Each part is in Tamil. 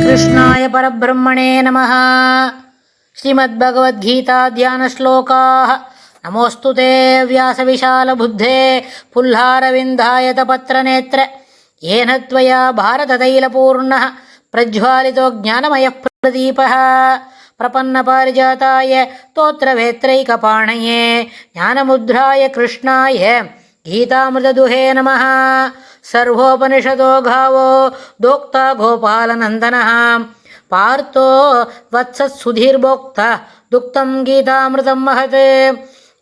श्रीकृष्णाय परब्रह्मणे नमः। श्रीमद्भगवद्गीता ध्यानश्लोकाः। नमोऽस्तु ते व्यासविशालबुद्धे पुल्लारविन्दायतपत्रनेत्र येन त्वया भारततैलपूर्णः प्रज्वालितो ज्ञानमयः प्रदीपः प्रपन्नपारिजाताय स्तोत्रवेत्रैकपाणये ज्ञानमुद्राय कृष्णाय गीतामृतदुहे नमः। सर्वोपनिषदो गावो दोक्ता गोपालनन्दनः पार्थो वत्सत्सुधीर्भोक्ता दुक्तं गीतामृतं महत्।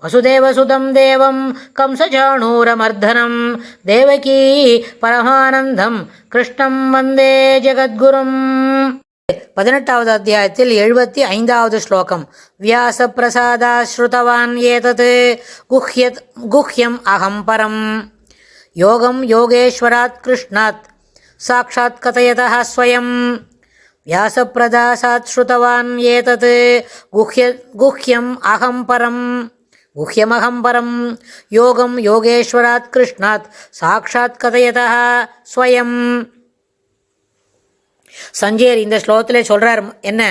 वसुदेवसुतं देवं कंसचाणूरमर्दनं देवकी परमानन्दं कृष्णं वन्दे जगद्गुरुम्। 18வது அத்தியாயத்தில் 75வது ஸ்லோகம். வியாசப்பிரசாதாஸ்ருதவான் ஏதத் குஹ்யம் அகம் பரம் யோகம் யோகேஸ்வராத் கிருஷ்ணாத் சாக்ஷாத் கதயதः ஸ்வயம். வியாசப்பிரசாதாத் ஸ்ருதவான் ஏதத் குஹ்யம் அகம் பரம் குஹ்யமகம் பரம் யோகம் யோகேஸ்வராத் கிருஷ்ணாத் சாக்ஷாத் கதயதः ஸ்வயம். சஞ்சயர் இந்த ஸ்லோகத்திலே சொல்கிறார் என்ன?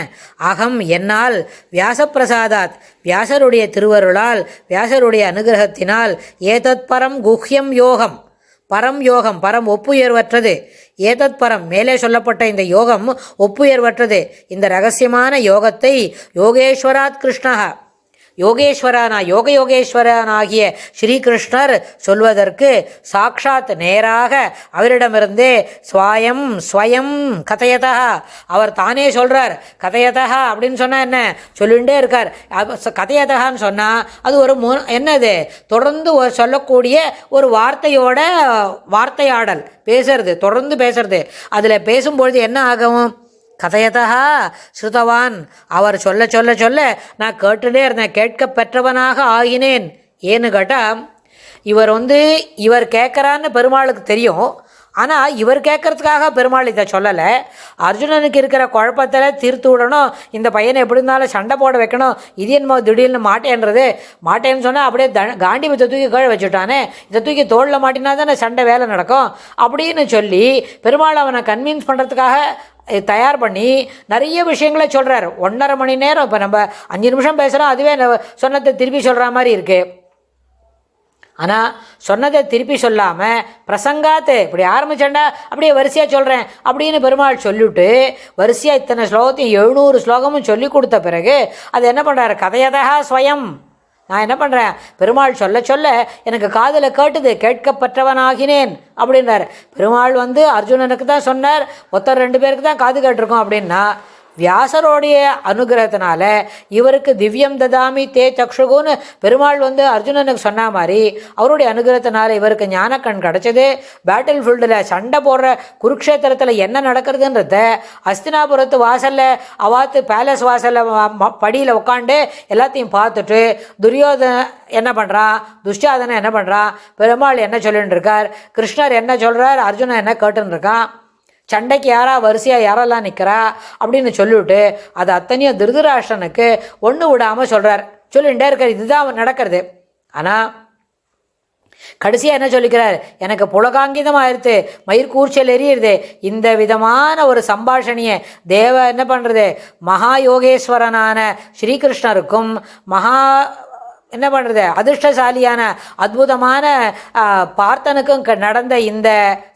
அகம் என்னால், வியாசப்பிரசாதாத் வியாசருடைய திருவருளால், வியாசருடைய அனுகிரகத்தினால், ஏதத் பரம் குஹ்யம் யோகம், பரம் யோகம், பரம் ஒப்புயர்வற்றது, ஏதத் பரம் மேலே சொல்லப்பட்ட இந்த யோகம் ஒப்புயர்வற்றது. இந்த ரகசியமான யோகத்தை யோகேஸ்வராத் கிருஷ்ணா, யோகேஸ்வரனாகிய ஸ்ரீகிருஷ்ணர் சொல்வதற்கு சாக்ஷாத் நேராக அவரிடமிருந்தே ஸ்வயம் கதயதா அவர் தானே சொல்கிறார். கதயதா அப்படின்னு சொன்னால் என்ன? சொல்லிகிட்டே இருக்கார். கதயதான்னு சொன்னால் அது ஒரு என்னது? தொடர்ந்து சொல்லக்கூடிய ஒரு வார்த்தையாடல், பேசுறது, தொடர்ந்து பேசுறது. அதில் பேசும்பொழுது என்ன ஆகும்? கதையதா ஸ்ருதவான் அவர் சொல்ல சொல்ல சொல்ல நான் கேட்டுட்டே இருந்தேன், கேட்க பெற்றவனாக ஆகினேன். ஏன்னு கேட்டால் இவர் கேட்குறான்னு பெருமாளுக்கு தெரியும். ஆனால் இவர் கேட்கறதுக்காக பெருமாள் இதை சொல்லலை. அர்ஜுனனுக்கு இருக்கிற குழப்பத்தில் தீர்த்து விடணும், இந்த பையனை எப்படி இருந்தாலும் சண்டை போட வைக்கணும். இது என்னமோ திடீர்னு மாட்டேன்னு சொன்னால் அப்படியே காண்டிபத்தை தூக்கி கீழே வச்சுட்டானே, இதை தூக்கி தோளில் மாட்டினா தானே சண்டை வேலை நடக்கும் அப்படின்னு சொல்லி பெருமாள் அவனை கன்வின்ஸ் பண்ணுறதுக்காக தயார் பண்ணி நிறைய விஷயங்களை சொல்கிறார். 1.5 மணி நேரம். இப்போ நம்ம 5 நிமிஷம் பேசுகிறோம், அதுவே சொன்னதை திருப்பி சொல்கிற மாதிரி இருக்குது. ஆனால் சொன்னதை திருப்பி சொல்லாமல் பிரசங்காத்து இப்படி ஆரம்பிச்சேன்டா அப்படியே வரிசையாக சொல்கிறேன் அப்படின்னு பெருமாள் சொல்லிவிட்டு வரிசையாக இத்தனை ஸ்லோகத்தையும் 700 ஸ்லோகமும் சொல்லி கொடுத்த பிறகு அது என்ன பண்ணுறாரு? கதையதா ஸ்வயம். நான் என்ன பண்ணுறேன்? பெருமாள் சொல்ல சொல்ல எனக்கு காதில் கேட்டுது, கேட்கப்பட்டவனாகினேன் அப்படின்றார். பெருமாள் அர்ஜுனனுக்கு தான் சொன்னார், 2 பேருக்கு தான் காது கேட்டிருக்கோம் அப்படின்னா வியாசரோடைய அனுகிரகத்தினால இவருக்கு திவ்யம் ததாமி தே சக்ஷுகுன்னு பெருமாள் அர்ஜுனனுக்கு சொன்ன மாதிரி அவருடைய அனுகிரகத்தினால இவருக்கு ஞானக்கண் கிடச்சது. பேட்டில் ஃபீல்டில் சண்டை போடுற குருக்ஷேத்திரத்தில் என்ன நடக்கிறதுன்றத அஸ்தினாபுரத்து வாசலில் அவாத்து பேலஸ் வாசலில் படியில் உட்காந்து எல்லாத்தையும் பார்த்துட்டு துரியோதன என்ன பண்ணுறான், துஷ்டாதனை என்ன பண்ணுறான், பெருமாள் என்ன சொல்லிட்டு இருக்கார், கிருஷ்ணர் என்ன சொல்கிறார், அர்ஜுனன் என்ன கேட்டுன்னு இருக்கான், சண்டைக்கு வரிசையாக யாரெல்லாம் நிற்கிறா அப்படின்னு சொல்லிவிட்டு அது அத்தனையும் திருதராஷ்டிரனுக்கு ஒன்று விடாமல் சொல்கிறார், சொல்லிகிட்டே இருக்கார். இதுதான் நடக்கிறது. ஆனால் கடைசியாக என்ன சொல்லிக்கிறார்? எனக்கு புலகாங்கிதமாகிடுது, மயிர்கூர்ச்சல் எரியுது. இந்த விதமான ஒரு சம்பாஷணியை என்ன பண்ணுறது? மகா யோகேஸ்வரனான ஸ்ரீகிருஷ்ணருக்கும் என்ன பண்ணுறது அதிர்ஷ்டசாலியான அற்புதமான பார்த்தனுக்கும் நடந்த இந்த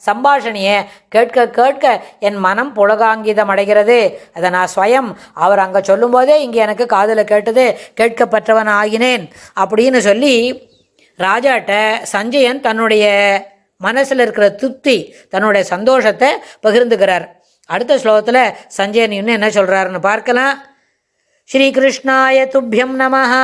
சம்பாஷணையை கேட்க கேட்க என் மனம் புலகாங்கிதம் அடைகிறது. அதை நான் ஸ்வயம் அவர் அங்கே சொல்லும்போதே இங்கே எனக்கு காதில் கேட்டது, கேட்கப்பட்டவன் ஆகினேன் அப்படின்னு சொல்லி ராஜாட்ட சஞ்சயன் தன்னுடைய மனசில் இருக்கிற திருப்தி, தன்னுடைய சந்தோஷத்தை பகிர்ந்துக்கிறார். அடுத்த ஸ்லோகத்தில் சஞ்சயன் இன்னும் என்ன சொல்கிறாருன்னு பார்க்கலாம். ஸ்ரீகிருஷ்ணாய துப்யம் நமஹ.